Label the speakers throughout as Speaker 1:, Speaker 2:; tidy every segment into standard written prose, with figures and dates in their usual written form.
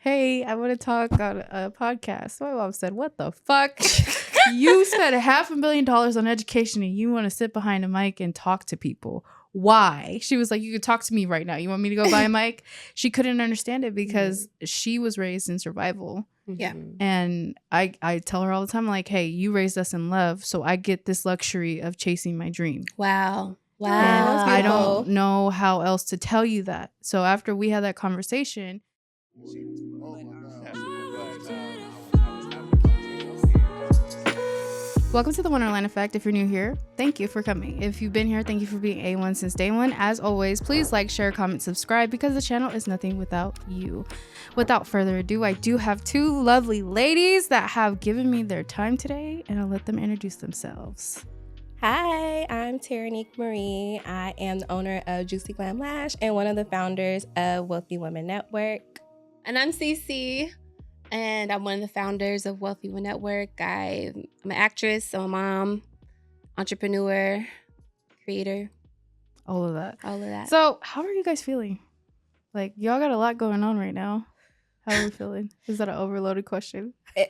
Speaker 1: hey, I want to talk on a podcast. So my mom said, what the fuck? You spent $500 million on education and you want to sit behind a mic and talk to people. Why? She was like, you could talk to me right now. You want me to go buy a mic? She couldn't understand it because she was raised in survival.
Speaker 2: Yeah.
Speaker 1: And I tell her all the time, like, hey, you raised us in love, so I get this luxury of chasing my dream.
Speaker 2: Wow.
Speaker 1: And I don't know how else to tell you that. So after we had that conversation, welcome to the Wonderland Effect. If you're new here, thank you for coming. If you've been here, thank you for being A1 since day one. As always, please like, share, comment, subscribe, because the channel is nothing without you. Without further ado, I do have two lovely ladies that have given me their time today, and I'll let them introduce themselves.
Speaker 3: Hi, I'm Terrinique Marie. I am the owner of Juicy Glam Lash and one of the founders of Wealthy Women Network.
Speaker 2: And I'm Sisi, and I'm one of the founders of Wealthy Women Network. I'm an actress, I'm a mom, entrepreneur, creator.
Speaker 1: All of that. So how are you guys feeling? Like, y'all got a lot going on right now. How are we feeling? Is that an overloaded question?
Speaker 3: I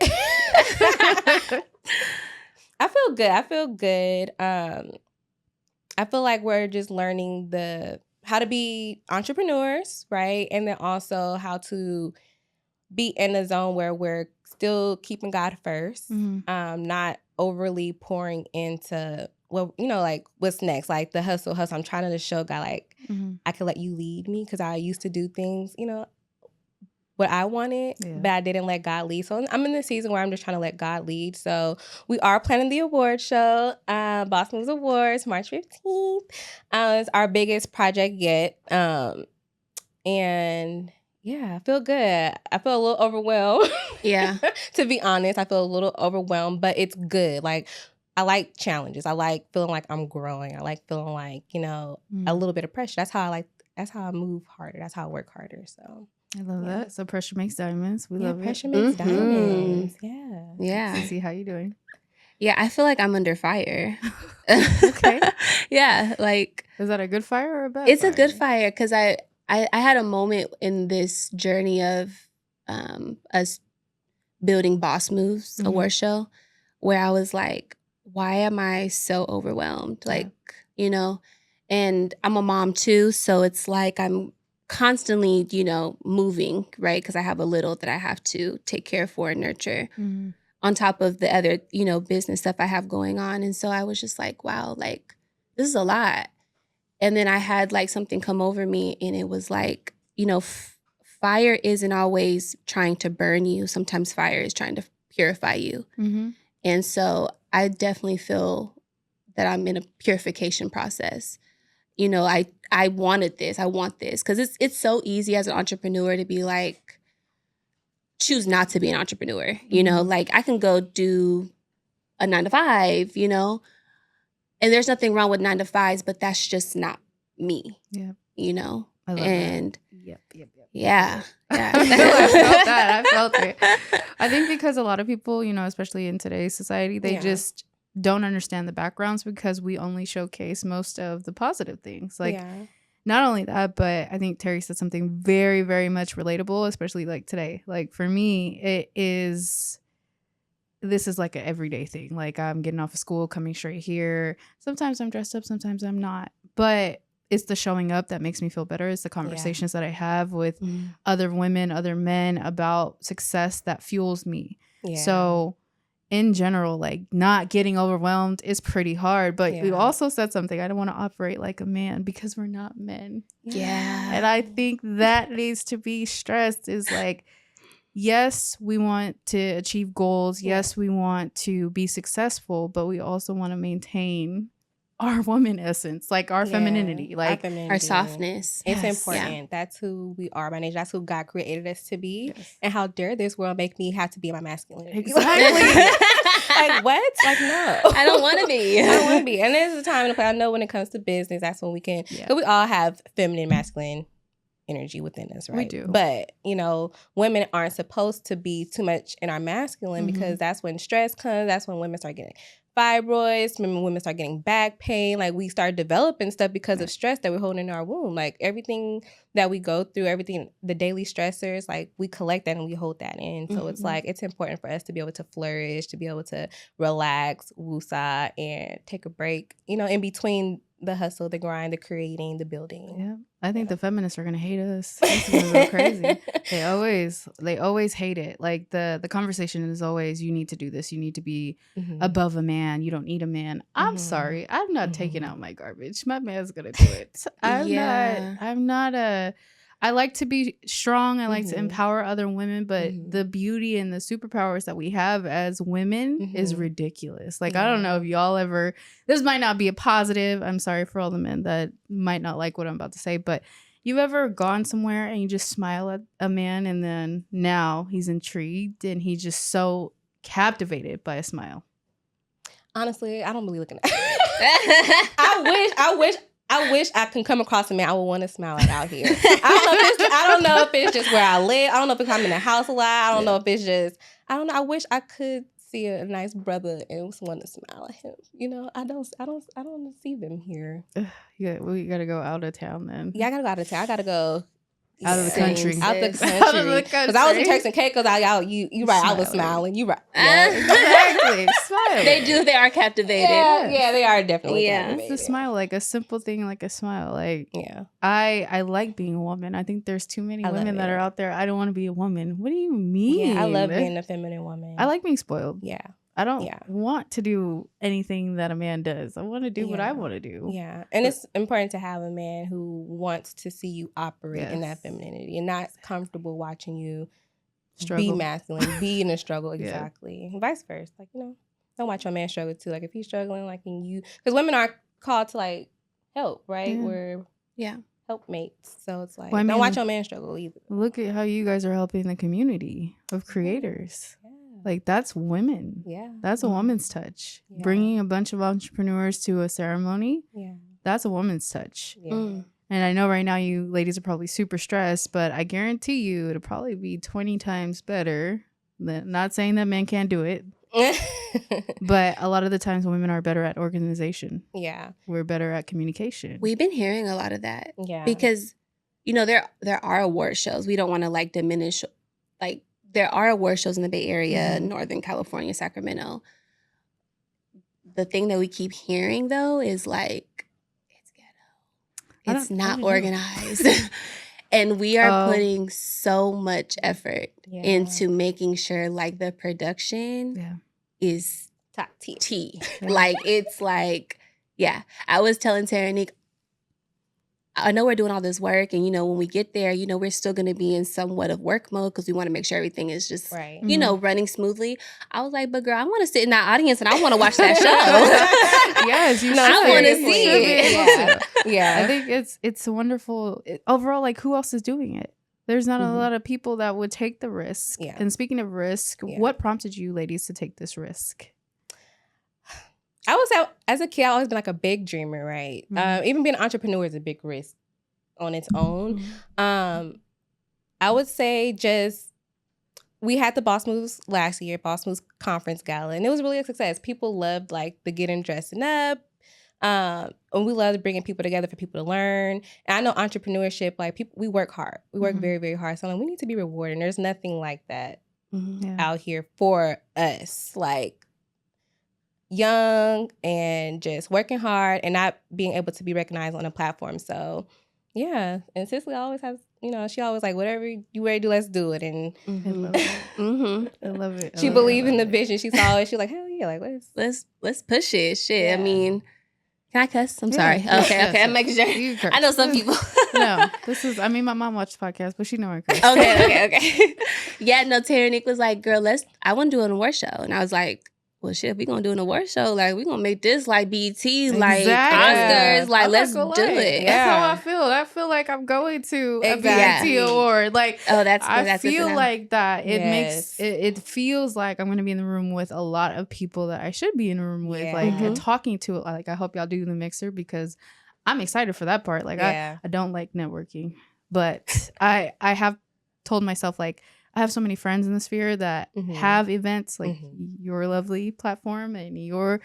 Speaker 3: feel good. I feel like we're just learning how to be entrepreneurs, right? And then also how to be in a zone where we're still keeping God first, not overly pouring into, like what's next, like the hustle. I'm trying to show God, like, I can let you lead me, because I used to do things, what I wanted, but I didn't let God lead. So I'm in the season where I'm just trying to let God lead. So we are planning the award show, Boss Moves Awards, March 15th. It's our biggest project yet. And yeah, I feel good. I feel a little overwhelmed.
Speaker 2: Yeah.
Speaker 3: To be honest, I feel a little overwhelmed, but it's good. Like, I like challenges. I like feeling like I'm growing. I like feeling like, a little bit of pressure. That's how I move harder. That's how I work harder. So
Speaker 1: I love that. So pressure makes diamonds. We love
Speaker 3: pressure
Speaker 1: it.
Speaker 3: makes diamonds. Yeah.
Speaker 2: Yeah.
Speaker 1: Sisi, how you doing?
Speaker 2: Yeah, I feel like I'm under fire.
Speaker 1: Okay.
Speaker 2: Yeah, like.
Speaker 1: Is that a good fire or a bad
Speaker 2: It's
Speaker 1: fire?
Speaker 2: a good fire, because I had a moment in this journey of us building Boss Moves award show where I was like, why am I so overwhelmed? Like, and I'm a mom too. So it's like I'm constantly, moving, right? Because I have a little that I have to take care for and nurture on top of the other, business stuff I have going on. And so I was just like, wow, like, this is a lot. And then I had like something come over me, and it was like, fire isn't always trying to burn you. Sometimes fire is trying to purify you. And so I definitely feel that I'm in a purification process. I wanted this. I want this. Because it's so easy as an entrepreneur to be like, choose not to be an entrepreneur. Like, I can go do a 9-to-5, and there's nothing wrong with 9-to-5s, but that's just not me.
Speaker 1: Yeah.
Speaker 2: I
Speaker 1: love
Speaker 2: and
Speaker 1: that. Yep.
Speaker 2: Yeah.
Speaker 1: I felt it. I think because a lot of people, especially in today's society, they just don't understand the backgrounds, because we only showcase most of the positive things. Like, not only that, but I think Terry said something very, very much relatable, especially like today. Like, for me, this is like an everyday thing. Like, I'm getting off of school, coming straight here. Sometimes I'm dressed up, sometimes I'm not. But it's the showing up that makes me feel better. It's the conversations that I have with other women, other men about success that fuels me. Yeah. So in general, like, not getting overwhelmed is pretty hard. But we also said something. I don't want to operate like a man, because we're not men.
Speaker 2: Yeah.
Speaker 1: And I think that needs to be stressed, is like, yes, we want to achieve goals. Yes, we want to be successful, but we also want to maintain our woman essence, like our femininity, like
Speaker 2: our softness.
Speaker 3: It's important. Yeah. That's who we are by nature. That's who God created us to be. Yes. And how dare this world make me have to be my masculinity?
Speaker 1: Exactly.
Speaker 3: Like, what? Like, no.
Speaker 2: I don't want to be.
Speaker 3: I don't want to be. And there's a time and a place. I know when it comes to business, that's when we can. Yeah. We all have feminine, masculine energy within us, right?
Speaker 1: We do.
Speaker 3: But, women aren't supposed to be too much in our masculine because that's when stress comes. That's when women start getting fibroids, when women start getting back pain. Like, we start developing stuff because of stress that we're holding in our womb. Like, everything that we go through, everything, the daily stressors, like, we collect that and we hold that in. So it's like, it's important for us to be able to flourish, to be able to relax, woosah, and take a break, in between the hustle, the grind, the creating, the building.
Speaker 1: Yeah. I think the feminists are gonna hate us. This is gonna go crazy. They always hate it. Like the conversation is always, you need to do this. You need to be above a man. You don't need a man. I'm sorry. I'm not taking out my garbage. My man's gonna do it. I like to be strong. I like to empower other women, but the beauty and the superpowers that we have as women is ridiculous. Like, I don't know if y'all ever, this might not be a positive. I'm sorry for all the men that might not like what I'm about to say, but you ever gone somewhere and you just smile at a man and then now he's intrigued and he's just so captivated by a smile?
Speaker 3: Honestly, I don't believe looking at I wish I can come across a man I would want to smile at out here. I don't know if it's just where I live. I don't know if I'm in the house a lot. I don't know if it's just, I don't know. I wish I could see a nice brother and want to smile at him. I don't see them here.
Speaker 1: Yeah, we gotta go out of town then.
Speaker 3: Yeah, I gotta go out of town. I gotta go
Speaker 1: out of the country.
Speaker 3: Out the country. Because I was in Turks and Caicos. You right. I was smiling. You right. Yeah,
Speaker 1: exactly. Smile.
Speaker 2: They are captivated.
Speaker 3: Yeah, they are definitely captivated.
Speaker 1: It's a smile, like a simple thing, like a smile. Like, I like being a woman. I think there's too many women that are out there. I don't want to be a woman. What do you mean?
Speaker 3: Yeah, I love being a feminine woman.
Speaker 1: I like being spoiled.
Speaker 3: Yeah.
Speaker 1: I don't want to do anything that a man does. I want to do what I want to do.
Speaker 3: Yeah. And it's important to have a man who wants to see you operate in that femininity and not comfortable watching you struggle. Be masculine, be in a struggle. Exactly. And vice versa. Like, don't watch your man struggle too. Like, if he's struggling, like, because women are called to, like, help, right? We're helpmates. So it's like, don't watch your man struggle either.
Speaker 1: Look at how you guys are helping the community of creators. Yeah. Like, that's women. Yeah. That's a woman's touch. Yeah. Bringing a bunch of entrepreneurs to a ceremony. Yeah. That's a woman's touch. Yeah. And I know right now you ladies are probably super stressed, but I guarantee you it'll probably be 20 times better. Not saying that men can't do it. But a lot of the times women are better at organization. Yeah. We're better at communication.
Speaker 2: We've been hearing a lot of that. Yeah. Because, there are award shows. We don't want to, like, diminish, like, there are award shows in the Bay Area, Northern California, Sacramento. The thing that we keep hearing, though, is like, it's ghetto. It's not organized. And we are putting so much effort into making sure, like, the production is
Speaker 3: top
Speaker 2: T. Like, it's like, I was telling Terrinique, I know we're doing all this work, and, when we get there, we're still going to be in somewhat of work mode because we want to make sure everything is just, running smoothly. I was like, but girl, I want to sit in that audience and I want to watch that show.
Speaker 1: Yes,
Speaker 2: I want to see it.
Speaker 1: Yeah. I think it's wonderful. Overall, like, who else is doing it? There's not a lot of people that would take the risk. Yeah. And speaking of risk, what prompted you ladies to take this risk?
Speaker 3: I was out as a kid. I always been like a big dreamer, right? Even being an entrepreneur is a big risk on its own. I would say we had the Boss Moves last year, Boss Moves Conference Gala, and it was really a success. People loved, like, the getting dressing up, and we loved bringing people together for people to learn. And I know entrepreneurship, like, people, we work hard. We work very, very hard. So, like, we need to be rewarded. And there's nothing like that out here for us, like, young and just working hard and not being able to be recognized on a platform. So, and Cicely always has, she always like, whatever you ready to do, let's do it. And
Speaker 1: I love it. I love it.
Speaker 3: She believed in the vision. She saw it. She was like, hell yeah, like,
Speaker 2: let's push it. Shit. Yeah. I mean, can I cuss? I'm sorry. Okay. I'm making sure. I know some people.
Speaker 1: No, my mom watched the podcast, but she know I curse.
Speaker 2: Okay. Yeah, no, Terrinique was like, girl, I want to do an award show. And I was like, well, shit, if we gonna do an award show, like, we gonna make this like BET, like Oscars, like, let's do it.
Speaker 1: Yeah. That's how I feel. I feel like I'm going to a BET award. Like, I feel like that. It makes it feels like I'm gonna be in the room with a lot of people that I should be in a room with, like talking to. Like, I hope y'all do the mixer because I'm excited for that part. Like, I don't like networking. But I have told myself, like, I have so many friends in the sphere that have events like your lovely platform and your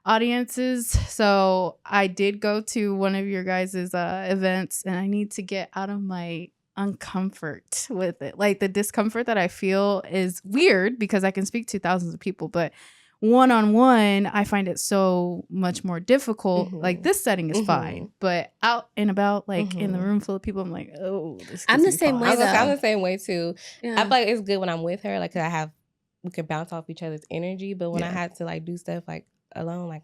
Speaker 1: audiences. So I did go to one of your guys' events, and I need to get out of my uncomfort with it. Like, the discomfort that I feel is weird because I can speak to thousands of people, but one-on-one, I find it so much more difficult. Like, this setting is fine, but out and about, like in the room full of people, I'm like, oh, this
Speaker 2: I'm the same way,
Speaker 3: I'm
Speaker 2: though.
Speaker 3: the same way too.
Speaker 2: Yeah.
Speaker 3: I feel like it's good when I'm with her, like, 'cause we can bounce off each other's energy. But when I had to like do stuff like alone, like,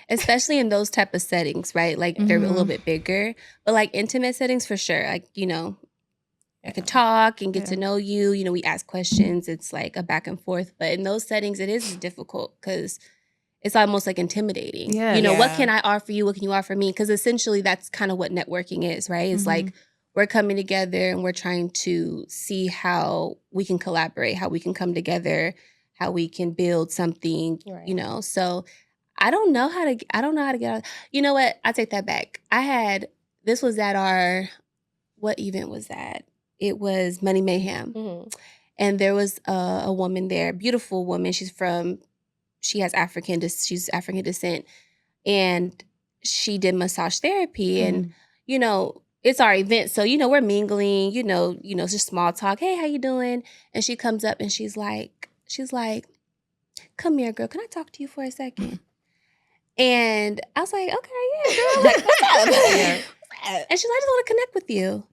Speaker 2: especially in those type of settings, right? Like they're a little bit bigger, but like intimate settings for sure. Like, you know, I can talk and get to know you. You know, we ask questions. It's like a back and forth. But in those settings, it is difficult because it's almost like intimidating.
Speaker 1: Yeah.
Speaker 2: You know, what can I offer you? What can you offer me? Because essentially that's kind of what networking is, right? It's like we're coming together and we're trying to see how we can collaborate, how we can come together, how we can build something, you know. So I don't know how to get out. You know what? I take that back. This was at what event was that? It was Money Mayhem. And there was a woman there, beautiful woman. She's African descent. And she did massage therapy. And, you know, it's our event. So, you know, we're mingling, you know, it's just small talk. Hey, how you doing? And she comes up and she's like, come here, girl. Can I talk to you for a second? And I was like, okay, yeah, girl. Like, what's up? And she's like, I just want to connect with you.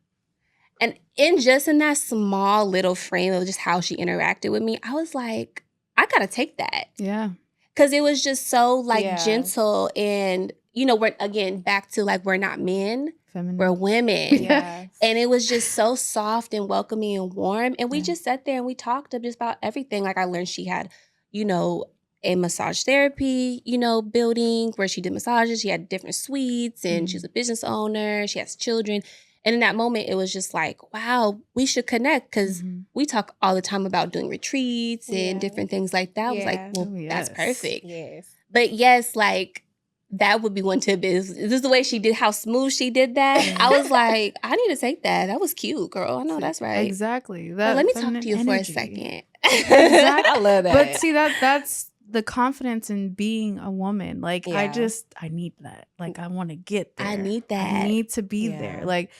Speaker 2: And in that small little frame of just how she interacted with me, I was like, I got to take that.
Speaker 1: Yeah.
Speaker 2: Because it was just so like gentle. And, you know, we're again back to like, we're not men. Feminine. We're women. And it was just so soft and welcoming and warm. And we just sat there and we talked just about everything. Like, I learned she had, you know, a massage therapy, you know, building where she did massages. She had different suites and she's a business owner. She has children. And in that moment, it was just like, wow, we should connect because we talk all the time about doing retreats and different things like that. I was like, well, that's perfect. But yes, like, that would be one tip is this the way she did, how smooth she did that. I was like, I need to take that. That was cute, girl. I know that's right.
Speaker 1: Exactly.
Speaker 2: Let me talk to you for a second.
Speaker 1: Exactly. I love that. But see, that's the confidence in being a woman. Like, I need that. Like, I want to get there.
Speaker 2: I need that.
Speaker 1: I need to be there. Like,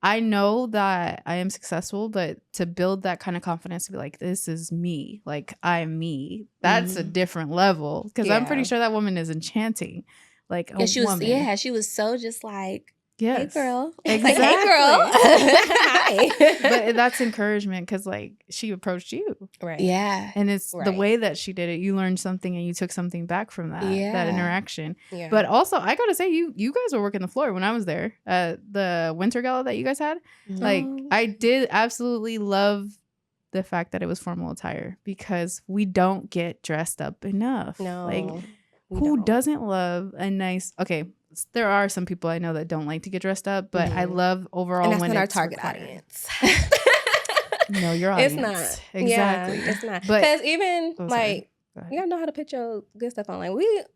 Speaker 1: I know that I am successful, but to build that kind of confidence to be like, this is me. Like, I'm me. That's a different level. Because I'm pretty sure that woman is enchanting. Like,
Speaker 2: she was so just like, hey, girl.
Speaker 1: Exactly.
Speaker 2: Hey, girl.
Speaker 1: Hi. But that's encouragement because, like, she approached you.
Speaker 2: Right. Yeah.
Speaker 1: And it's the way that she did it. You learned something and you took something back from that interaction. Yeah. But also, I got to say, you guys were working the floor when I was there at the winter gala that you guys had. Like, I did absolutely love the fact that it was formal attire because we don't get dressed up enough.
Speaker 3: No.
Speaker 1: Like, who doesn't love a nice, there are some people I know that don't like to get dressed up, but I love overall
Speaker 3: and that's
Speaker 1: when
Speaker 3: not
Speaker 1: it's
Speaker 3: our target
Speaker 1: required.
Speaker 3: audience.
Speaker 1: No, your audience.
Speaker 3: It's not.
Speaker 1: Exactly.
Speaker 3: Yeah, it's not. Because even like, you gotta know how to put your good stuff on. Like,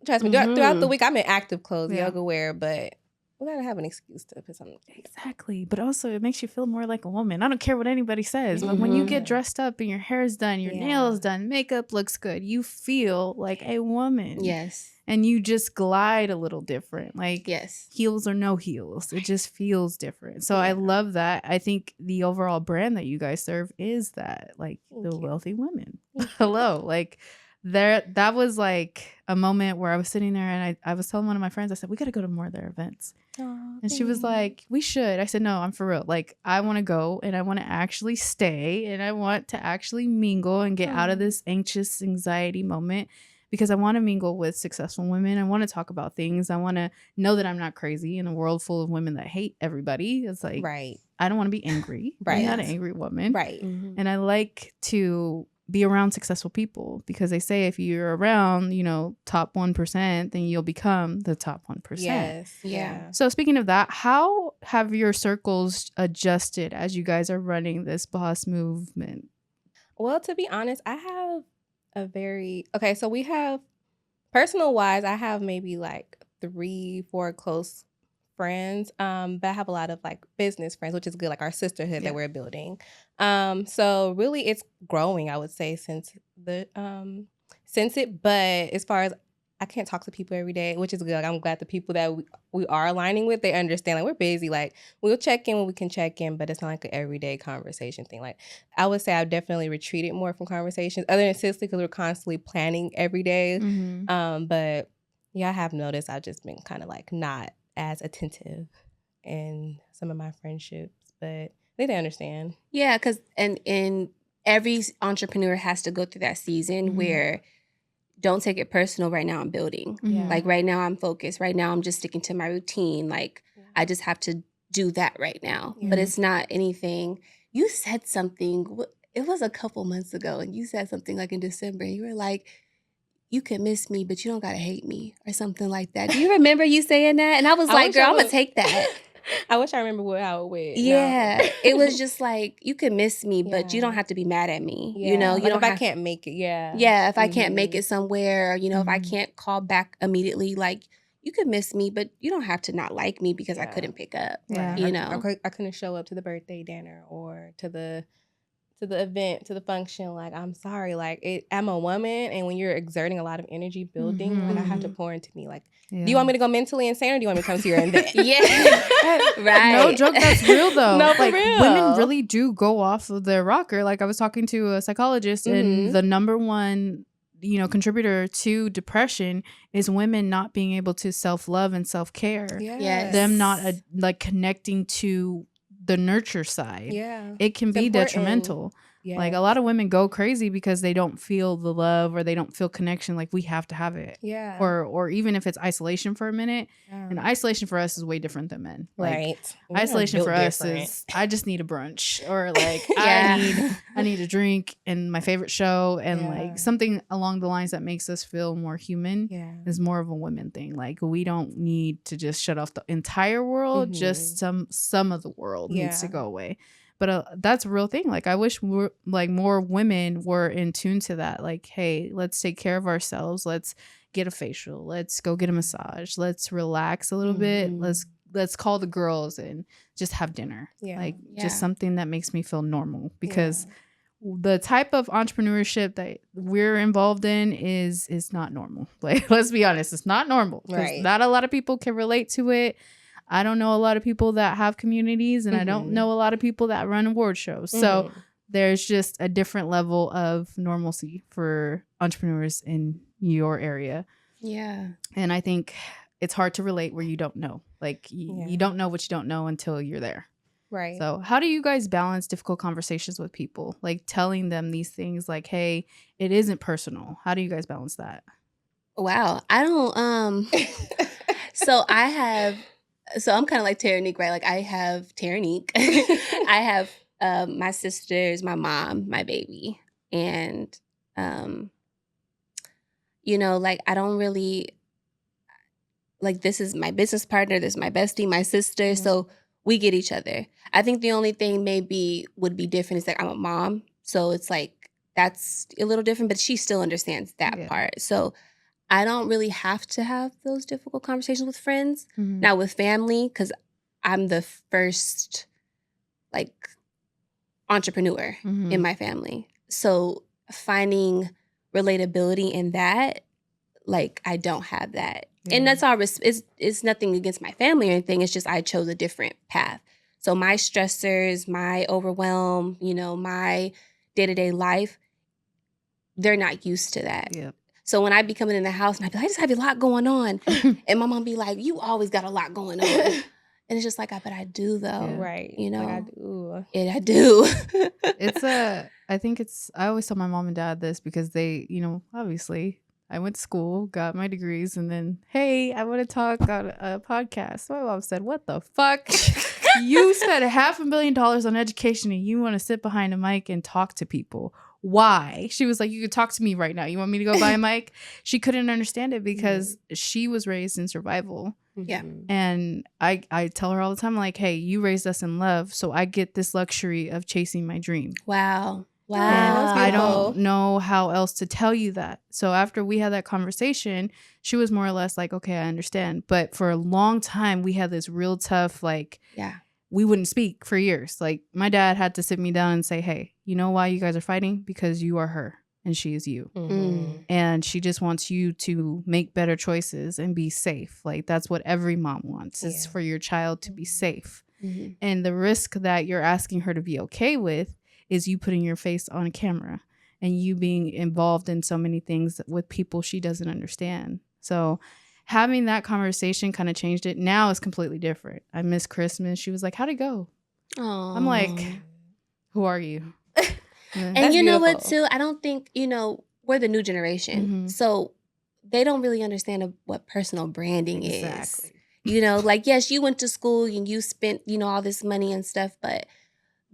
Speaker 3: trust me, throughout the week, I'm in active clothes, yoga wear, but we gotta have an excuse to put something.
Speaker 1: Exactly. But also, it makes you feel more like a woman. I don't care what anybody says, but when you get dressed up and your hair is done, your nails done, makeup looks good, you feel like a woman.
Speaker 2: Yes.
Speaker 1: And you just glide a little different. Like, heels or no heels. It just feels different. So I love that. I think the overall brand that you guys serve is that, like, the wealthy women. Hello. Like, that was like a moment where I was sitting there and I was telling one of my friends, I said, we got to go to more of their events. And she was like, we should. I said, no, I'm for real. Like, I want to go and I want to actually stay and I want to actually mingle and get out of this anxious anxiety moment. Because I want to mingle with successful women. I want to talk about things. I want to know that I'm not crazy in a world full of women that hate everybody. It's like, I don't want to be angry. I'm not an angry woman. And I like to be around successful people because they say if you're around, you know, top 1%, then you'll become the top 1%.
Speaker 3: Yes. Yeah.
Speaker 1: So speaking of that, how have your circles adjusted as you guys are running this boss movement?
Speaker 3: Well, to be honest, I have so we have personal wise, I have maybe like 3-4 close friends, but I have a lot of like business friends, which is good, like our sisterhood that we're building. So really it's growing, I would say, since it. But as far as I can't talk to people every day, which is good. Like, I'm glad the people that we are aligning with, they understand. Like, we're busy. Like, we'll check in when we can check in, but it's not like an everyday conversation thing. Like, I would say I've definitely retreated more from conversations, other than Cicely, because we're constantly planning every day. But yeah, I have noticed I've just been kind of like not as attentive in some of my friendships, but I think they understand.
Speaker 2: Yeah, because and every entrepreneur has to go through that season where don't take it personal. Right now I'm building. Like right now I'm focused. Right now I'm just sticking to my routine. Like I just have to do that right now. But it's not anything. You said something, it was a couple months ago, and you said something like in December. You were like, you can miss me, but you don't gotta hate me, or something like that. Do you remember you saying that? And I was like, girl, I'm gonna take that.
Speaker 3: I wish I remember how it went.
Speaker 2: Yeah, no. It was just like, you can miss me, but you don't have to be mad at me. You know, you
Speaker 3: like
Speaker 2: don't
Speaker 3: if I can't make it.
Speaker 2: Yeah, if I can't make it somewhere, you know, if I can't call back immediately, like, you could miss me, but you don't have to not like me because I couldn't pick up. You know,
Speaker 3: I couldn't show up to the birthday dinner or to the event, to the function. Like, I'm sorry. Like, I'm a woman, and when you're exerting a lot of energy building, like, I have to pour into me. Like, do you want me to go mentally insane, or do you want me to come to your event?
Speaker 2: Right.
Speaker 1: No joke, that's real though.
Speaker 3: No,
Speaker 1: like,
Speaker 3: for real.
Speaker 1: Women really do go off of their rocker. Like, I was talking to a psychologist, and the number one, you know, contributor to depression is women not being able to self-love and self-care. Them not like connecting to the nurture side. It can be detrimental. Like, a lot of women go crazy because they don't feel the love, or they don't feel connection. Like, we have to have it. Or even if it's isolation for a minute. And isolation for us is way different than men. Like, isolation for us is, I just need a brunch, or like I need a drink and my favorite show, and like something along the lines that makes us feel more human is more of a women thing. Like, we don't need to just shut off the entire world. Just some of the world needs to go away. But that's a real thing. Like, I wish more women were in tune to that. Like, hey, let's take care of ourselves. Let's get a facial. Let's go get a massage. Let's relax a little bit. Let's call the girls and just have dinner. Just something that makes me feel normal. Because the type of entrepreneurship that we're involved in is not normal. Like, let's be honest, it's not normal. Not a lot of people can relate to it. I don't know a lot of people that have communities, and I don't know a lot of people that run award shows. So there's just a different level of normalcy for entrepreneurs in your area. Yeah. And I think it's hard to relate where you don't know. Like, you don't know what you don't know until you're there. Right. So how do you guys balance difficult conversations with people? Like, telling them these things like, hey, it isn't personal. How do you guys balance that?
Speaker 2: Wow. I don't, so I'm kind of like Terrinique, right? Like, I have Terrinique. I have my sisters, my mom, my baby. And, you know, like, I don't really, like, this is my business partner, this is my bestie, my sister. So we get each other. I think the only thing maybe would be different is that I'm a mom. So it's like, that's a little different, but she still understands that part. So I don't really have to have those difficult conversations with friends. Now with family, because I'm the first, like, entrepreneur in my family. So finding relatability in that, like, I don't have that. And that's all, it's nothing against my family or anything. It's just I chose a different path. So my stressors, my overwhelm, you know, my day-to-day life, they're not used to that. So when I be coming in the house and I be like, I just have a lot going on. And my mom be like, you always got a lot going on. And it's just like, but I do though. Right. You know, like, I do. I do.
Speaker 1: I always tell my mom and dad this because they, you know, obviously I went to school, got my degrees, and then, hey, I want to talk on a podcast. So my mom said, what the fuck? You spent $500 million on education and you want to sit behind a mic and talk to people. Why? She was like, you could talk to me right now. You want me to go buy a mic? She couldn't understand it because she was raised in survival. Yeah. And I tell her all the time, like, hey, you raised us in love, so I get this luxury of chasing my dream.
Speaker 2: Wow. Wow.
Speaker 3: that's
Speaker 1: I
Speaker 3: beautiful.
Speaker 1: don't know how else to tell you that. So after we had that conversation, she was more or less like, okay, I understand. But for a long time, we had this real tough, like,
Speaker 2: Yeah.
Speaker 1: we wouldn't speak for years. Like, my dad had to sit me down and say, hey, you know why you guys are fighting? Because you are her and she is you. And she just wants you to make better choices and be safe. Like, that's what every mom wants, is for your child to be safe. And the risk that you're asking her to be okay with is you putting your face on camera and you being involved in so many things with people she doesn't understand. So having that conversation kind of changed it. Now it's completely different. I miss Christmas. She was like, how'd it go?
Speaker 2: Aww.
Speaker 1: I'm like, who are you?
Speaker 2: And
Speaker 3: That's
Speaker 2: you know what,
Speaker 3: beautiful.
Speaker 2: too? I don't think, we're the new generation. So they don't really understand what personal branding is. Like, yes, you went to school and you spent, all this money and stuff, but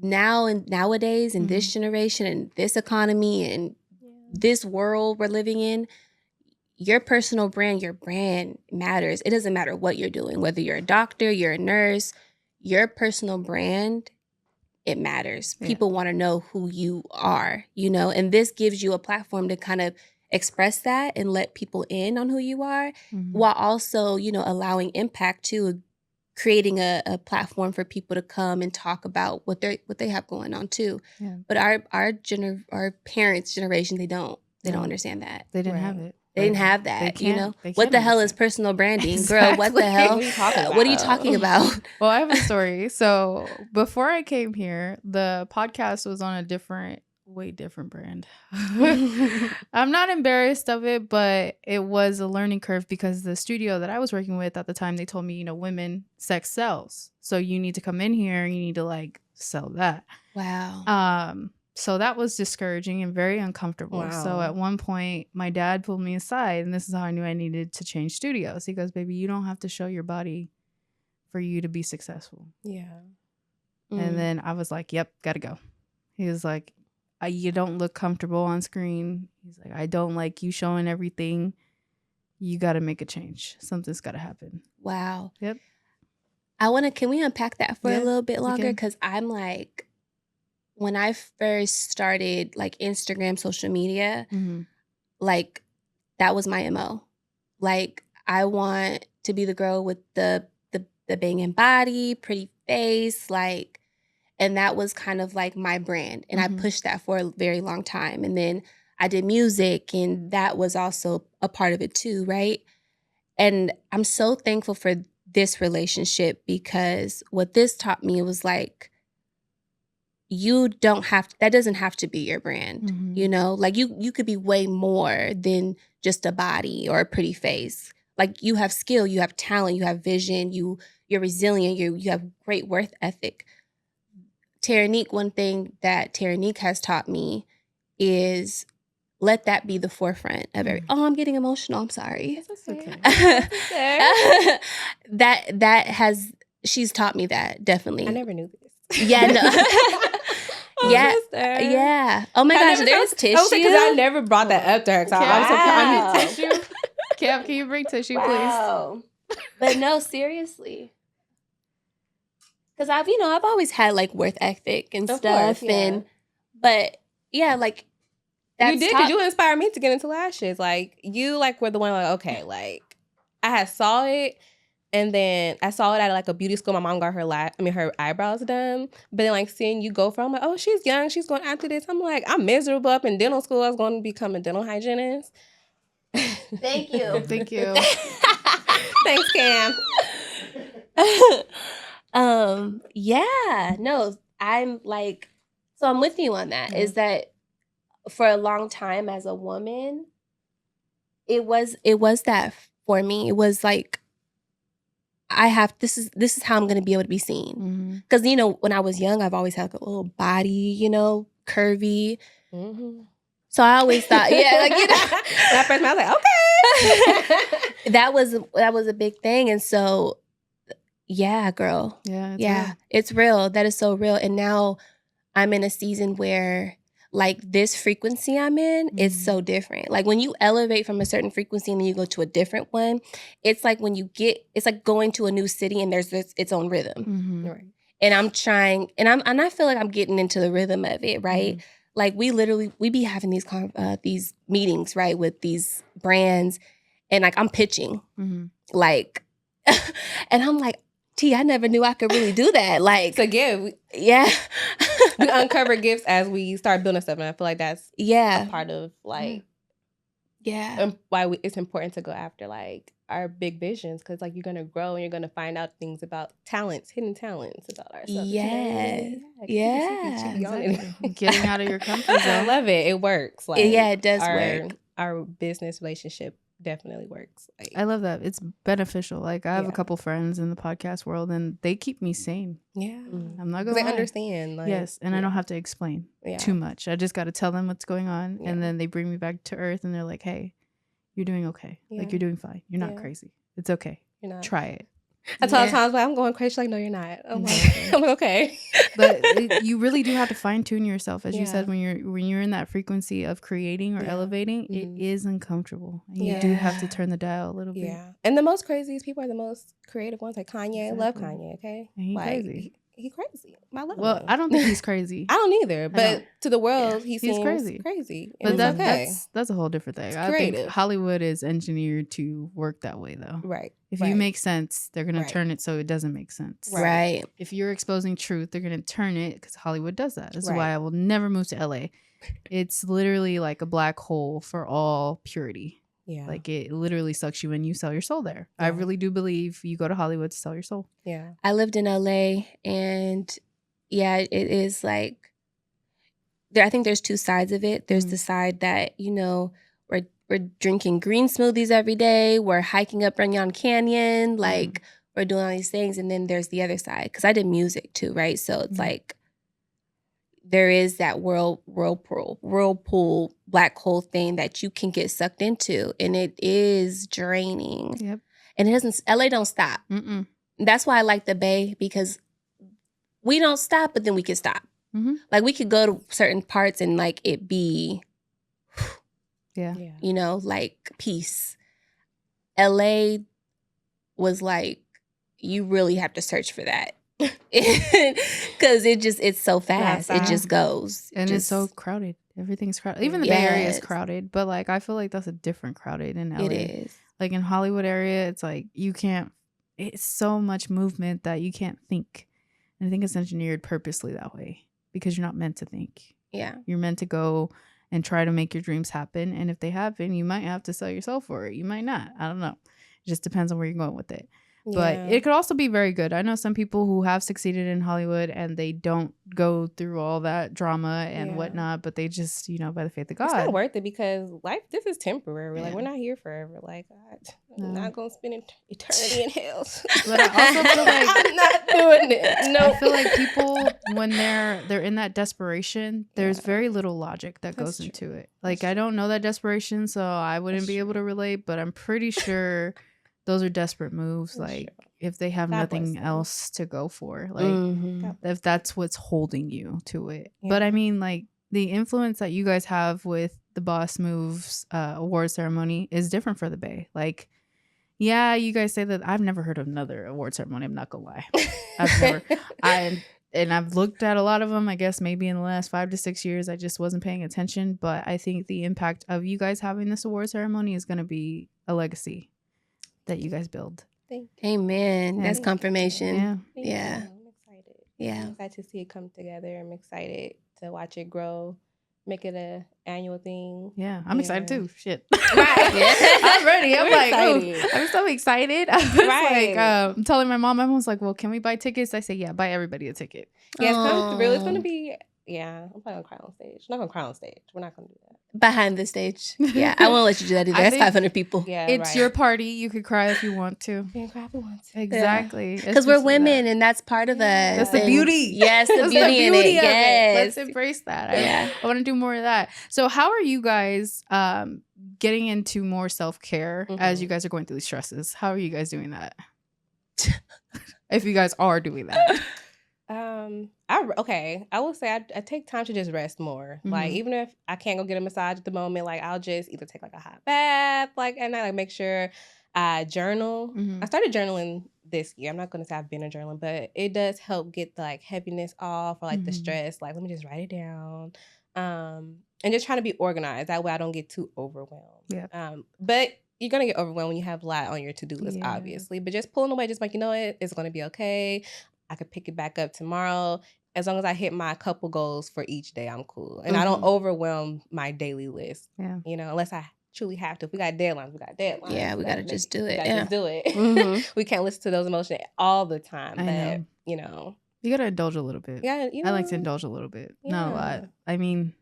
Speaker 2: nowadays in this generation and this economy and this world we're living in, your personal brand, your brand matters. It doesn't matter what you're doing, whether you're a doctor, you're a nurse, your personal brand, it matters. People want to know who you are, and this gives you a platform to kind of express that and let people in on who you are, while also, allowing impact to creating a platform for people to come and talk about what they have going on too. But our parents' generation, they don't understand that.
Speaker 1: They didn't have it.
Speaker 2: They didn't have that,
Speaker 1: They can't
Speaker 2: What the hell is
Speaker 1: understand.
Speaker 2: personal branding?
Speaker 1: Exactly.
Speaker 2: Girl, what the hell?
Speaker 3: What are you talking about?
Speaker 2: What are you talking about?
Speaker 1: Well, I have a story. So before I came here, the podcast was on a way different brand. I'm not embarrassed of it, but it was a learning curve because the studio that I was working with at the time, they told me, women, sex sells. So you need to come in here and you need to like sell that.
Speaker 2: Wow.
Speaker 1: So that was discouraging and very uncomfortable.
Speaker 3: Wow.
Speaker 1: So at one point, my dad pulled me aside, and this is how I knew I needed to change studios. He goes, baby, you don't have to show your body for you to be successful.
Speaker 3: Yeah.
Speaker 1: And then I was like, yep, gotta go. He was like, you don't look comfortable on screen. He's like, I don't like you showing everything. You gotta make a change. Something's gotta happen.
Speaker 2: Wow.
Speaker 1: Yep.
Speaker 2: Can we unpack that for a little bit longer?
Speaker 1: can.
Speaker 2: Because I'm like, when I first started like Instagram, social media, like that was my MO. Like, I want to be the girl with the banging body, pretty face, like, and that was kind of like my brand. And I pushed that for a very long time. And then I did music, and that was also a part of it too, right? And I'm so thankful for this relationship, because what this taught me was like, that doesn't have to be your brand, like you could be way more than just a body or a pretty face. Like, you have skill, you have talent, you have vision, you're resilient, you have great work ethic. Terrinique, one thing that Terrinique has taught me is let that be the forefront of every. Oh, I'm getting emotional. I'm sorry.
Speaker 3: That's okay.
Speaker 2: She's taught me that, definitely.
Speaker 3: I never knew this.
Speaker 2: Yeah, no. Yeah. Oh my gosh, there's tissue.
Speaker 3: I was like, because I never brought that up to her. So I was
Speaker 1: tissue. Cap, can you bring tissue, please?
Speaker 2: But no, seriously. Because I've always had like work ethic and stuff, but yeah, like that's
Speaker 3: you did, because you inspired me to get into lashes. Like, you like were the one like, okay, like I had saw it. And then I saw it at like a beauty school. My mom got her eyebrows done. But then like seeing you go from like, oh, she's young, she's going after this. I'm like, I'm miserable up in dental school. I was going to become a dental hygienist.
Speaker 2: Thank you.
Speaker 1: Thank you.
Speaker 3: Thanks, Cam.
Speaker 2: Yeah, no, I'm like, so I'm with you on that. Is that for a long time as a woman, it was that for me. It was like, this is how I'm going to be able to be seen. Because, when I was young, I've always had like a little body, curvy. So I always thought, yeah, like,
Speaker 3: That first I was like, okay.
Speaker 2: that was a big thing. And so, yeah, girl.
Speaker 1: Yeah.
Speaker 2: It's real. That is so real. And now I'm in a season where like this frequency I'm in is so different. Like, when you elevate from a certain frequency and then you go to a different one, it's like it's like going to a new city and there's its own rhythm.
Speaker 3: Right.
Speaker 2: And I'm trying, and I feel like I'm getting into the rhythm of it, right? like we be having these meetings, right, with these brands, and like I'm pitching, like, and I'm like, T, I never knew I could really do that. Like,
Speaker 3: to give.
Speaker 2: Yeah.
Speaker 3: We uncover gifts as we start building stuff, and I feel like that's a part of like why it's important to go after like our big visions, because like you're gonna grow and you're gonna find out things about hidden talents about ourselves.
Speaker 1: Exactly. Getting out of your comfort zone.
Speaker 3: I love it. It works. Like,
Speaker 2: it does work.
Speaker 3: Our business relationship definitely works. Like,
Speaker 1: I love that. It's beneficial. Like I have a couple friends in the podcast world, and they keep me sane.
Speaker 3: Yeah,
Speaker 1: I'm not gonna lie.
Speaker 3: They understand. Like,
Speaker 1: yes, and I don't have to explain too much. I just got to tell them what's going on, and then they bring me back to earth, and they're like, "Hey, you're doing okay. Like you're doing fine. You're not crazy. It's okay. You're not. Try it."
Speaker 3: I tell times like I'm going crazy. She's like, no, you're not. I'm like, I'm okay.
Speaker 1: But you really do have to fine tune yourself, as you said, when you're in that frequency of creating or elevating. It is uncomfortable, and you do have to turn the dial a little bit.
Speaker 3: Yeah, and the most craziest people are the most creative ones. Like Kanye, I love Kanye. Okay,
Speaker 1: and he's
Speaker 3: like,
Speaker 1: crazy.
Speaker 3: He's crazy. I love
Speaker 1: him. I don't think he's crazy.
Speaker 3: I don't either. But to the world, he's crazy.
Speaker 1: But that's a whole different thing. I think Hollywood is engineered to work that way, though.
Speaker 3: Right.
Speaker 1: If you make sense, they're gonna turn it so it doesn't make sense.
Speaker 2: Right.
Speaker 1: If you're exposing truth, they're gonna turn it, because Hollywood does that. That's why I will never move to LA. It's literally like a black hole for all purity. Yeah. Like it literally sucks you in. You sell your soul there. Yeah. I really do believe you go to Hollywood to sell your soul.
Speaker 3: Yeah.
Speaker 2: I lived in LA, and it is like, I think there's two sides of it. There's the side that, we're drinking green smoothies every day. We're hiking up Runyon Canyon. Like we're doing all these things. And then there's the other side, because I did music too, right? So it's like, there is that whirlpool, black hole thing that you can get sucked into, and it is draining.
Speaker 1: Yep.
Speaker 2: And LA don't stop. That's why I like the Bay, because we don't stop, but then we can stop. Like we could go to certain parts and like it be, like peace. LA was like, you really have to search for that. Because it's so fast. It just goes.
Speaker 1: And it's so crowded. Everything's crowded. Even the Bay Area is crowded, but like I feel like that's a different crowded in LA.
Speaker 2: It is.
Speaker 1: Like in Hollywood area, it's like it's so much movement that you can't think. And I think it's engineered purposely that way, because you're not meant to think.
Speaker 2: Yeah.
Speaker 1: You're meant to go and try to make your dreams happen. And if they happen, you might have to sell yourself for it. You might not. I don't know. It just depends on where you're going with it. But it could also be very good. I know some people who have succeeded in Hollywood and they don't go through all that drama and whatnot, but they just, by the faith of God.
Speaker 3: It's not worth it, because this is temporary. Like, we're not here forever. Like, I'm not going to spend eternity in hell.
Speaker 1: But I also feel like
Speaker 3: I'm not doing it. No.
Speaker 1: I feel like people, when they're in that desperation, there's very little logic that goes into it. Like, I don't know that desperation, so I wouldn't be able to relate, but I'm pretty sure those are desperate moves. Like if they have nothing else to go for, like if that's what's holding you to it. But I mean, like the influence that you guys have with the Boss Moves award ceremony is different for the Bay. Like, yeah, you guys say that. I've never heard of another award ceremony. I'm not gonna lie. I've looked at a lot of them. I guess maybe in the last 5 to 6 years, I just wasn't paying attention. But I think the impact of you guys having this award ceremony is going to be a legacy that you guys build.
Speaker 2: Amen. That's confirmation. Yeah.
Speaker 3: I'm excited. I'm excited to see it come together. I'm excited to watch it grow, make it an annual thing.
Speaker 1: Yeah, I'm excited too. Shit. Right. I'm ready. I'm like, I'm so excited. I was like, I'm telling my mom, was like, well, can we buy tickets? I say, yeah, buy everybody a ticket.
Speaker 3: Yeah, it's come through. It's going to be, I'm probably going to cry on stage. I'm not going to cry on stage. We're not going to do that.
Speaker 2: Behind the stage. Yeah, I won't let you do that either. That's 500 people.
Speaker 3: Yeah,
Speaker 1: it's your party. You could cry if you want to.
Speaker 3: You can cry if you want to.
Speaker 1: Exactly.
Speaker 2: Because we're women, and that's part of
Speaker 1: That's the beauty.
Speaker 2: Yes, the beauty in it. Yes.
Speaker 1: Let's embrace that. I want to do more of that. So how are you guys getting into more self-care as you guys are going through these stresses? How are you guys doing that? If you guys are doing that.
Speaker 3: I will say I take time to just rest more. Like, even if I can't go get a massage at the moment, like I'll just either take like a hot bath, like, and I like make sure I journal. I started journaling this year. I'm not going to say I've been a journaling, but it does help get the like heaviness off or like the stress. Like, let me just write it down. And just trying to be organized. That way I don't get too overwhelmed.
Speaker 1: Yeah.
Speaker 3: But you're going to get overwhelmed when you have a lot on your to-do list,
Speaker 1: Yeah.
Speaker 3: obviously. But just pulling away, just like, you know what? It's going to be okay. I could pick it back up tomorrow. As long as I hit my couple goals for each day, I'm cool. And I don't overwhelm my daily list.
Speaker 1: Yeah.
Speaker 3: You know, unless I truly have to. If we got deadlines, we got deadlines.
Speaker 2: Yeah, we got to just do it.
Speaker 3: Just do it.
Speaker 2: Mhm.
Speaker 3: We can't listen to those emotions all the time.
Speaker 1: I
Speaker 3: But,
Speaker 1: know.
Speaker 3: you know.
Speaker 1: You gotta indulge a little bit.
Speaker 3: Yeah, you know,
Speaker 1: I like to indulge a little bit. Not a lot.
Speaker 3: Yeah.
Speaker 1: I mean,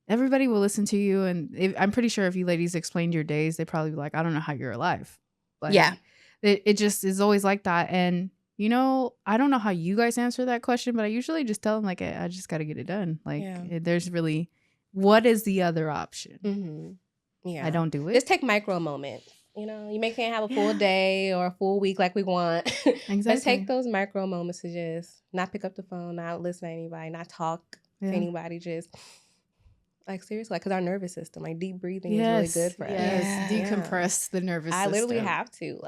Speaker 1: everybody will listen to you, and I'm pretty sure if you ladies explained your days, they'd probably be like, I don't know how you're alive. Like,
Speaker 2: Yeah.
Speaker 1: It just is always like that. And, you know, I don't know how you guys answer that question, but I usually just tell them, like, I just got to get it done. Like, there's really, what is the other option?
Speaker 3: Mm-hmm. Yeah.
Speaker 1: I don't do it.
Speaker 3: Just take micro moments. You know, you can't have a full day or a full week like we want.
Speaker 1: Exactly.
Speaker 3: Let's take those micro moments to just not pick up the phone, not listen to anybody, not talk to anybody. Just like seriously, because our nervous system, like deep breathing is really good for us.
Speaker 1: Yes, decompress the nervous system.
Speaker 3: I literally have to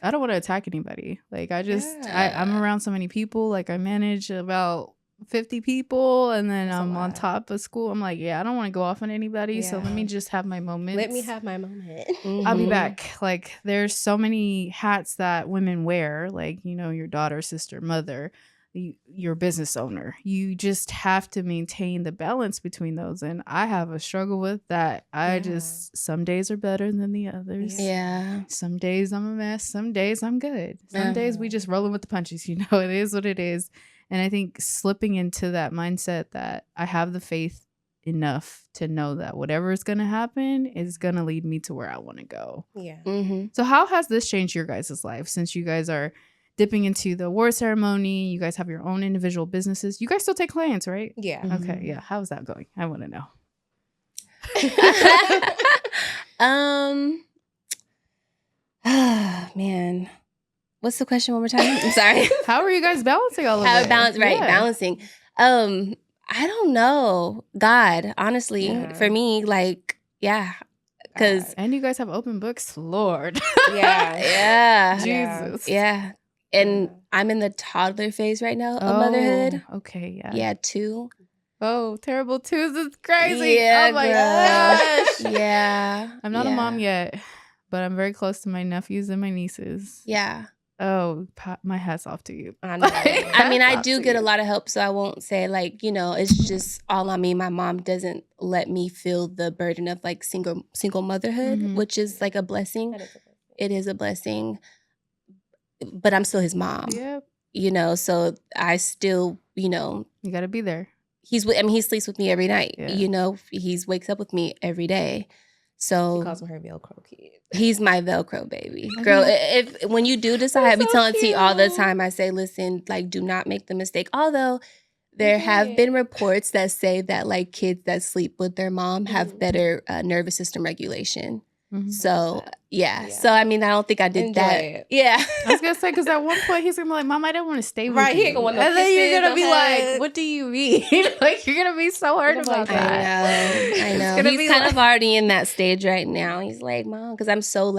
Speaker 1: I don't want to attack anybody. Like I'm around so many people. Like I manage about 50 people, and then I'm on top of school. I'm like, I don't want to go off on anybody. So let me just have my moments.
Speaker 3: Let me have my moment.
Speaker 1: I'll be back. Like there's so many hats that women wear. Like, you know, your daughter, sister, mother, your business owner. You just have to maintain the balance between those. And I have a struggle with that. I just, some days are better than the others.
Speaker 2: Yeah.
Speaker 1: Some days I'm a mess. Some days I'm good. Some days we just rolling with the punches. You know, it is what it is. And I think slipping into that mindset that I have the faith enough to know that whatever is going to happen is going to lead me to where I want to go.
Speaker 3: Yeah.
Speaker 2: Mm-hmm.
Speaker 1: So how has this changed your guys' life since you guys are dipping into the award ceremony? You guys have your own individual businesses. You guys still take clients, right?
Speaker 3: Yeah.
Speaker 1: Okay. Yeah. How's that going? I want to know.
Speaker 2: Man. What's the question one more time? I'm sorry.
Speaker 1: How are you guys balancing all of it?
Speaker 2: Balancing. I don't know. God, honestly, for me, because
Speaker 1: and you guys have open books, Lord.
Speaker 2: Yeah.
Speaker 1: Jesus.
Speaker 2: Yeah. And I'm in the toddler phase right now of motherhood.
Speaker 1: Okay, yeah.
Speaker 2: Yeah, 2.
Speaker 1: Oh, terrible 2s is crazy.
Speaker 2: Yeah,
Speaker 1: oh my
Speaker 2: girl.
Speaker 1: gosh.
Speaker 2: Yeah.
Speaker 1: I'm not a mom yet, but I'm very close to my nephews and my nieces.
Speaker 2: Yeah.
Speaker 1: Oh, my hat's off to you.
Speaker 2: I know. I mean, I do get a lot of help, so I won't say it's just all on me. My mom doesn't let me feel the burden of single motherhood, which is like a blessing. It is a blessing, but I'm still his mom.
Speaker 1: Yep.
Speaker 2: You know, so I still, you
Speaker 1: got to be there.
Speaker 2: He sleeps with me every night. Yeah. You know, he wakes up with me every day. So
Speaker 3: she calls him her Velcro kid.
Speaker 2: He's my Velcro baby. Girl, when you do decide, I be telling T all the time, I say, listen, do not make the mistake. Although there have been reports that say that kids that sleep with their mom have better nervous system regulation. Mm-hmm. So, yeah. So, I mean, I don't think I did that. Yeah.
Speaker 1: I was going to say, because at one point, he's going to be like, Mom, I don't want to stay with you.
Speaker 3: Right, he ain't going to want no
Speaker 1: and then you're going to be
Speaker 3: head.
Speaker 1: like, what do you mean? You're going to be so hurt about that.
Speaker 2: I know. He's kind of already in that stage right now. He's like, Mom, because I'm so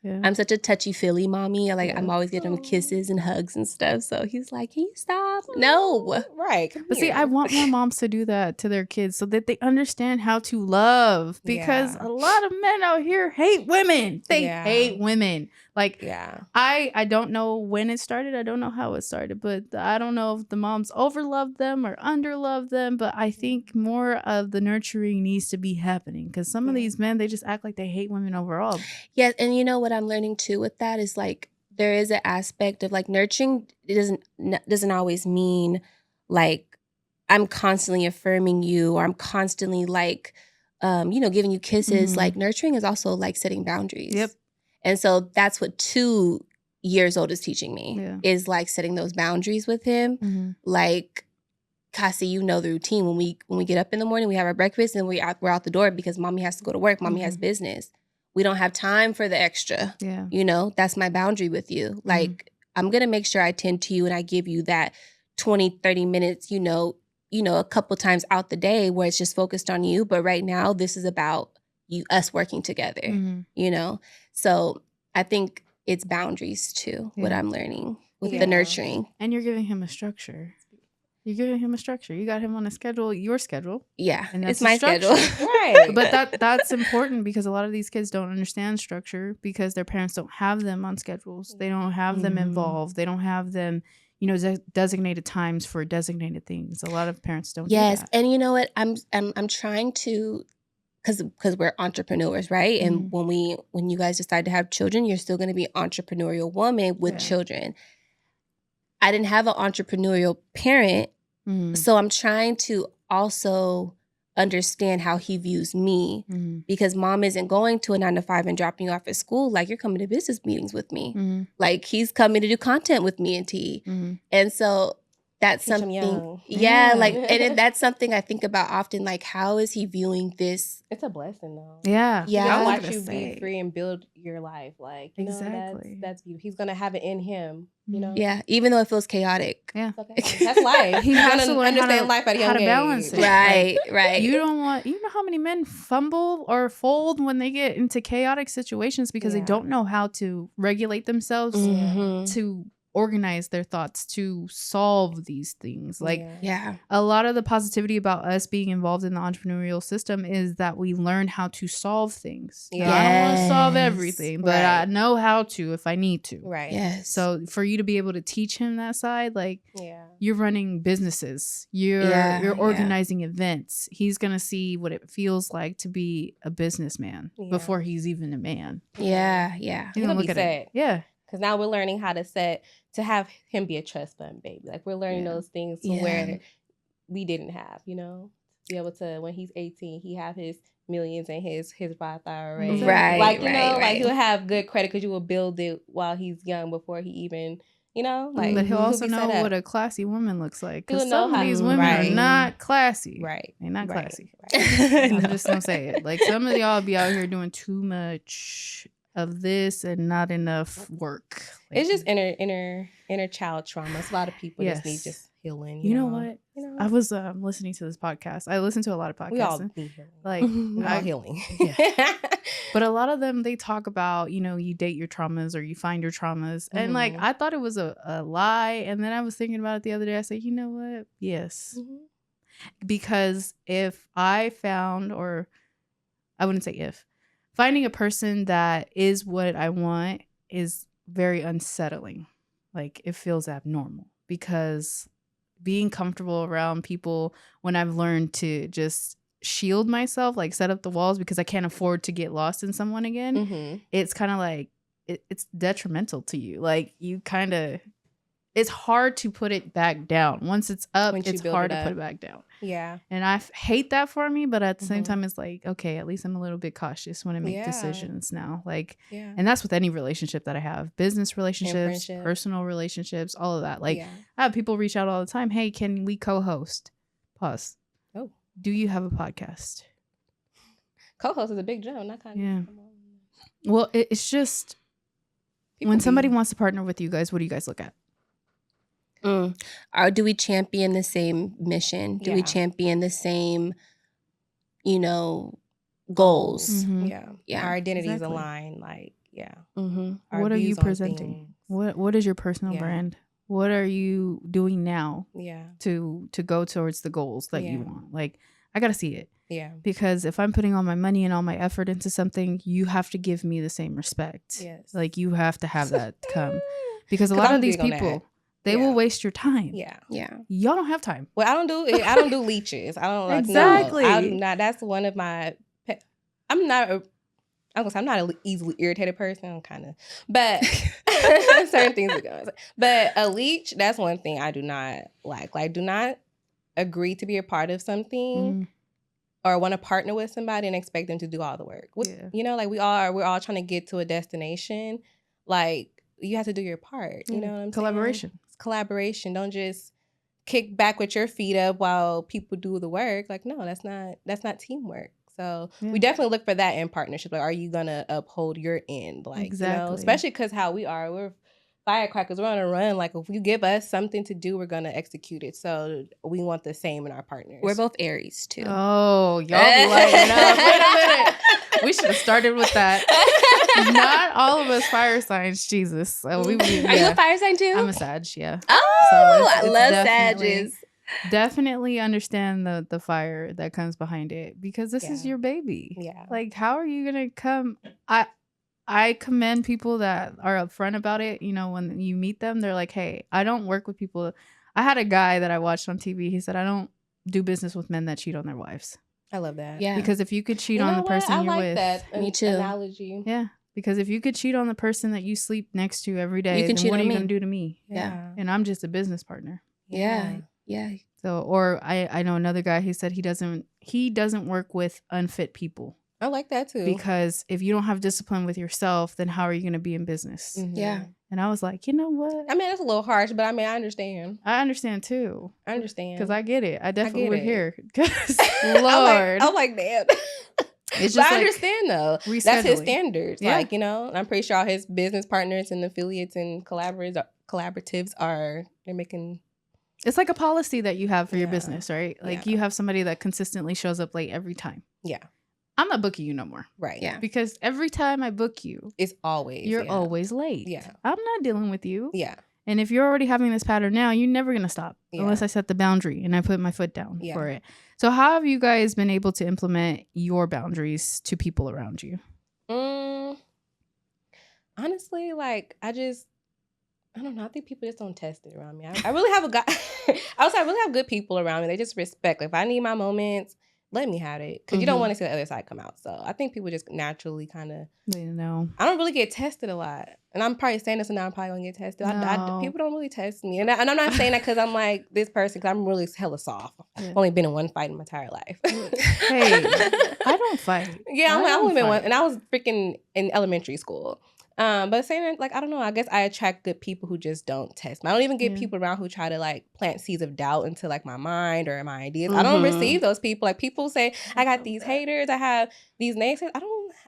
Speaker 2: I'm such a touchy-feely mommy. I'm always getting him kisses and hugs and stuff. So he's like, can you stop? No.
Speaker 3: Right.
Speaker 1: But see, I want more moms to do that to their kids so that they understand how to love. Because a lot of men out here hate women. They hate women. I don't know when it started. I don't know how it started. But I don't know if the moms overloved them or underloved them. But I think more of the nurturing needs to be happening. Because some of these men, they just act like they hate women overall.
Speaker 2: Yeah, and you know what I'm learning too with that is there is an aspect of nurturing. It doesn't always mean I'm constantly affirming you or I'm constantly giving you kisses. Mm-hmm. Nurturing is also setting boundaries.
Speaker 1: Yep.
Speaker 2: And so that's what 2 years old is teaching me is setting those boundaries with him. Mm-hmm. Cassie, you know the routine. When we get up in the morning, we have our breakfast and we're out the door because mommy has to go to work. Mommy has business. We don't have time for the extra.
Speaker 1: Yeah.
Speaker 2: You know, that's my boundary with you. I'm going to make sure I tend to you and I give you that 20, 30 minutes, a couple times out the day where it's just focused on you. But right now, this is about us working together, So I think it's boundaries too, what I'm learning with the nurturing.
Speaker 1: And you're giving him a structure. You're giving him a structure. You got him on a schedule, your schedule.
Speaker 2: Yeah,
Speaker 1: And
Speaker 2: it's
Speaker 1: that's
Speaker 2: my
Speaker 1: structure.
Speaker 2: schedule.
Speaker 3: Right.
Speaker 1: But that's important because a lot of these kids don't understand structure because their parents don't have them on schedules. They don't have them involved. They don't have them, designated times for designated things. A lot of parents don't do that.
Speaker 2: And you know what? I'm trying to, because we're entrepreneurs, right? And when you guys decide to have children, you're still going to be an entrepreneurial woman with children. I didn't have an entrepreneurial parent, so I'm trying to also understand how he views me because mom isn't going to a 9-to-5 and dropping you off at school. Like, you're coming to business meetings with me. Like, he's coming to do content with me and T. And so that's something, and that's something I think about often. Like, how is he viewing this?
Speaker 3: It's a blessing, though.
Speaker 1: Yeah.
Speaker 3: I'll watch you be free and build your life. Like,
Speaker 1: exactly.
Speaker 3: That's beautiful. He's gonna have it in him.
Speaker 2: Yeah, even though it feels chaotic.
Speaker 3: Yeah, that's life.
Speaker 1: He has to learn
Speaker 3: understand life at a young age.
Speaker 1: Balance it.
Speaker 2: Right.
Speaker 1: You don't want. You know how many men fumble or fold when they get into chaotic situations because they don't know how to regulate themselves to organize their thoughts to solve these things. Like, a lot of the positivity about us being involved in the entrepreneurial system is that we learn how to solve things. I don't want to solve everything, but I know how to if I need to.
Speaker 3: Right.
Speaker 2: Yes.
Speaker 1: So for you to be able to teach him that side, like, you're running businesses, you're organizing events. He's gonna see what it feels like to be a businessman before he's even a man.
Speaker 2: Yeah.
Speaker 3: He's gonna
Speaker 1: look
Speaker 3: be
Speaker 1: at
Speaker 3: set.
Speaker 1: it. Yeah.
Speaker 3: Because now we're learning how to have him be a trust fund baby. Like, we're learning those things to where we didn't have, to be able to, when he's 18, he have his millions and his Roth IRA.
Speaker 2: Right.
Speaker 3: Like, like, he'll have good credit because you will build it while he's young before he even, like.
Speaker 1: But he'll also know what a classy woman looks like. Because
Speaker 3: some
Speaker 1: of these women are not classy.
Speaker 3: Right.
Speaker 1: They're not classy.
Speaker 3: Right.
Speaker 1: I'm just going to say it. Like, some of y'all be out here doing too much of this and not enough work. Like,
Speaker 3: it's just inner child trauma. A lot of people just need healing.
Speaker 1: You know what? I was listening to this podcast. I listen to a lot of podcasts.
Speaker 3: We all need healing.
Speaker 1: Like,
Speaker 3: we all healing.
Speaker 1: But a lot of them, they talk about, you date your traumas or you find your traumas. And like, I thought it was a lie. And then I was thinking about it the other day. I said, you know what? Yes. Because if I found, or I wouldn't say if, finding a person that is what I want is very unsettling. Like, it feels abnormal because being comfortable around people when I've learned to just shield myself, like set up the walls because I can't afford to get lost in someone again. It's kind of like, it's detrimental to you. Like, you kind of, it's hard to put it back down. Once it's up, it's hard to put it back down.
Speaker 3: Yeah.
Speaker 1: And I hate that for me, but at the same time, it's like, okay, at least I'm a little bit cautious when I make decisions now. Like, and that's with any relationship that I have, business relationships, personal relationships, all of that. Like, I have people reach out all the time. Hey, can we co-host? Pause. Oh, do you have a podcast?
Speaker 3: Co-host is a big jump. Not kind of.
Speaker 1: Well, it's just when somebody wants to partner with you guys, what do you guys look at?
Speaker 2: Or do we champion the same mission? Do we champion the same, goals?
Speaker 3: Yeah. Our identities align. Like,
Speaker 1: What are you presenting? What is your personal brand? What are you doing now? To go towards the goals that you want? Like, I gotta see it.
Speaker 3: Yeah.
Speaker 1: Because if I'm putting all my money and all my effort into something, you have to give me the same respect.
Speaker 3: Yes.
Speaker 1: Like, you have to have that come. Because a lot of these people, they will waste your time.
Speaker 2: Yeah.
Speaker 1: Y'all don't have time.
Speaker 3: Well, I don't do leeches. I don't like,
Speaker 1: exactly.
Speaker 3: No, I'm not. That's one of my. I'm not an easily irritated person. I'm kind of, but certain things are going. But a leech, that's one thing I do not like. Like, do not agree to be a part of something or want to partner with somebody and expect them to do all the work. Like, we're all trying to get to a destination. Like, you have to do your part. You know what I'm
Speaker 1: saying?
Speaker 3: Collaboration. Don't just kick back with your feet up while people do the work. Like, no, that's not teamwork. So we definitely look for that in partnership. Like, are you gonna uphold your end? Like, especially because how we're firecrackers. We're on a run. Like, if you give us something to do, we're gonna execute it. So we want the same in our partners.
Speaker 2: We're both Aries too.
Speaker 1: Oh, y'all be lighting up. Wait a minute. We should have started with that. Not all of us fire signs, Jesus. So
Speaker 2: Are you a fire sign too?
Speaker 1: I'm a Sag, yeah.
Speaker 2: Oh, so I love Sages.
Speaker 1: definitely understand the fire that comes behind it, because this is your baby.
Speaker 3: Yeah.
Speaker 1: Like, how are you gonna come? I commend people that are upfront about it. You know, when you meet them, they're like, "Hey, I don't work with people." I had a guy that I watched on TV. He said, "I don't do business with men that cheat on their wives."
Speaker 3: I love that.
Speaker 2: Yeah.
Speaker 1: Because if you could cheat
Speaker 3: You
Speaker 1: on
Speaker 3: know
Speaker 1: the
Speaker 3: what?
Speaker 1: person
Speaker 3: I
Speaker 1: you're
Speaker 3: like
Speaker 1: with,
Speaker 3: that
Speaker 2: Me too.
Speaker 3: analogy.
Speaker 1: yeah. Because if you could cheat on the person that you sleep next to every day,
Speaker 2: You can
Speaker 1: then
Speaker 2: cheat
Speaker 1: what are
Speaker 2: on
Speaker 1: you
Speaker 2: me.
Speaker 1: gonna do to me?
Speaker 2: Yeah.
Speaker 1: And I'm just a business partner.
Speaker 2: Yeah. Yeah.
Speaker 1: So, or I know another guy. He said he doesn't work with unfit people.
Speaker 3: I like that too.
Speaker 1: Because if you don't have discipline with yourself, then how are you going to be in business?
Speaker 3: Mhm.
Speaker 2: Yeah.
Speaker 1: And I was like, you know what?
Speaker 3: I mean, it's a little harsh, but I mean, I understand.
Speaker 1: I understand too.
Speaker 3: I understand.
Speaker 1: Because I get it. I definitely
Speaker 3: get
Speaker 1: would
Speaker 3: it.
Speaker 1: hear. Because, Lord.
Speaker 3: I'm like, damn.
Speaker 1: It's
Speaker 3: But
Speaker 1: just
Speaker 3: I
Speaker 1: like
Speaker 3: understand though. That's his
Speaker 1: rescheduling.
Speaker 3: standards.
Speaker 1: Yeah.
Speaker 3: Like, you know, and I'm pretty sure all his business partners and affiliates and collaboratives they're making.
Speaker 1: It's like a policy that you have for your
Speaker 3: Yeah.
Speaker 1: business, right? Like
Speaker 3: Yeah.
Speaker 1: you have somebody that consistently shows up late every time.
Speaker 3: Yeah.
Speaker 1: I'm not booking you no more.
Speaker 3: Right.
Speaker 2: Yeah.
Speaker 1: Because every time I book you,
Speaker 3: It's always.
Speaker 1: you're always late.
Speaker 3: Yeah.
Speaker 1: I'm not dealing with you.
Speaker 3: Yeah.
Speaker 1: And if you're already having this pattern now, you're never going to stop
Speaker 3: Yeah.
Speaker 1: unless I set the boundary and I put my foot down
Speaker 3: Yeah.
Speaker 1: for it. So how have you guys been able to implement your boundaries to people around you?
Speaker 3: Honestly, like, I don't know. I think people just don't test it around me. I really have I really have good people around me. They just respect. Like, if I need my moments, let me have it. Because you don't want to see the other side come out. So I think people just naturally kind of.
Speaker 1: You know.
Speaker 3: I don't really get tested a lot. And I'm probably saying this and now I'm probably going to get tested.
Speaker 1: No.
Speaker 3: People don't really test me. And I'm not saying that because I'm like this person, because I'm really hella soft.
Speaker 1: Yeah.
Speaker 3: I've only been in one fight in my entire life.
Speaker 1: Hey, I don't fight.
Speaker 3: Yeah, I've only been one.
Speaker 1: fight.
Speaker 3: And I was freaking in elementary school. But saying that, like, I don't know, I guess I attract good people who just don't test me. I don't even get people around who try to like plant seeds of doubt into like my mind or my ideas. I don't receive those people. Like, people say, I got these haters, I have these naysayers.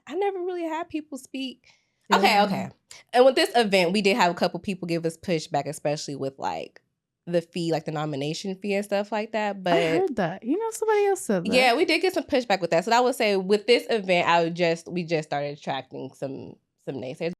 Speaker 3: I never really had people speak. Okay. And with this event, we did have a couple people give us pushback, especially with like the fee, like the nomination fee and stuff like that. But
Speaker 1: I heard that. You know, somebody else said that.
Speaker 3: yeah, we did get some pushback with that. So I would say with this event, we just started attracting some naysayers.